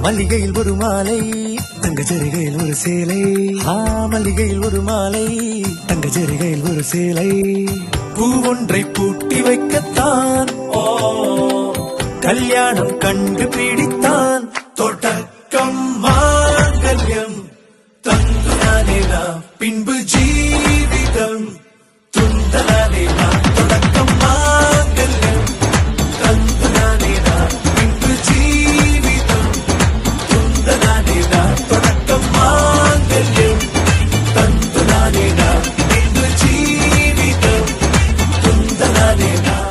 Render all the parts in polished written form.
மல்லிகையில் ஒரு மாலை தங்க ஜரிகையில் ஒரு சேலை மல்லிகையில் ஒரு மாலை தங்க ஜரிகையில் ஒரு சேலை பூ ஒன்றை பூட்டி வைக்கத்தான் கல்யாணம் கண்டு பிடித்தான் தொடக்கம் மாங்கல்யம் தந்தானே நாம் பின்பு ஜீவிதம் துந்தனானே நாம் தொடக்கம் மாங்கல்யம் தந்தானே நாம் பின்பு ஜீவிதம் துந்தனானே நாம் தொடக்கம் மாங்கல்யம் தந்தானே நாம் பின்பு ஜீவிதம் துந்தனானே நாம்.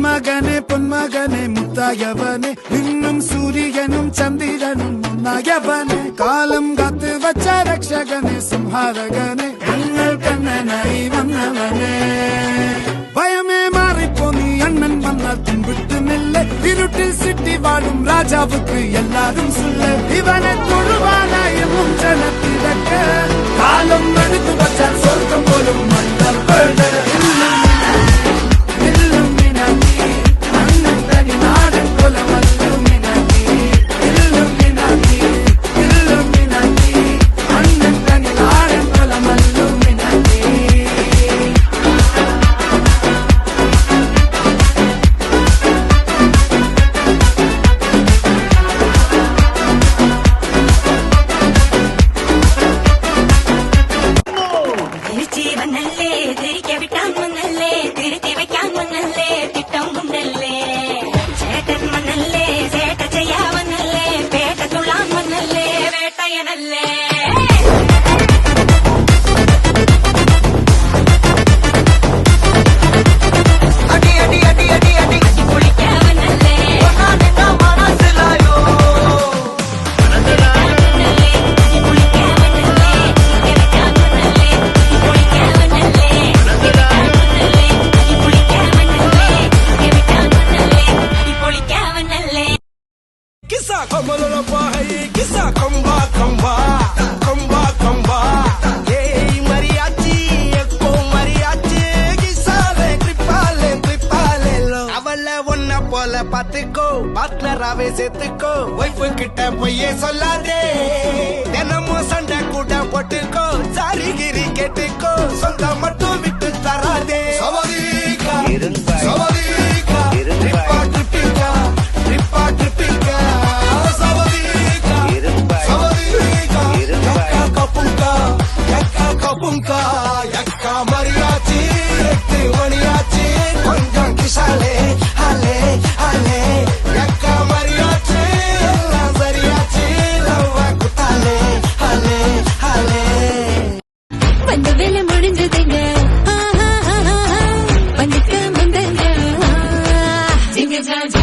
மகனே பொன்மகனே முத்தாயவனே இன்னும் சூரியனும் சந்திரனும் முன்னாயவனே காலம் காத்து வச்ச ரக்ஷகனே சம்ஹாரகனே எங்கள் கண்ணனை வந்தவனே பயமே மாறிப்போ நீ அண்ணன் வந்தால் பின்விட்டு நெல்ல இருட்டில் சிட்டி வாழும் ராஜாவுக்கு எல்லாரும் சொல்ல இவனை தொழுவானாயும் ஜனத்திடக்க காலம் எடுத்து வச்சால் சொர்க்கம் போலும் மன்னர் பாத்துக்கோ பார்ட்னராவே சேர்த்துக்கோ ஒய்ஃபு கிட்ட பொய்யே சொல்லாதே தினமும் சண்டை கூட போட்டுக்கோ சாரிகிரி கேட்டுக்கோ சொந்தம் மட்டும் விட்டு தராதே சவதீகா சவதீகா ட்ரிப்பா ட்ரிப்பிங்கா ட்ரிப்பா ட்ரிப்பிங்கா சவதீகா சவதீகா யக்கா கப்புங்கா யக்கா கப்புங்கா யக்கா மரியாச்சி 8 மணியாச்சி கொஞ்சம் கிசாலே ஹலே ஹலே யக்கா மரியாச்சி எல்லாம் சரியாச்சி லவ்வா குத்தாலே ஹலே ஹலே வந்து வேலை முடிஞ்சதுங்க ஜெய ஜெய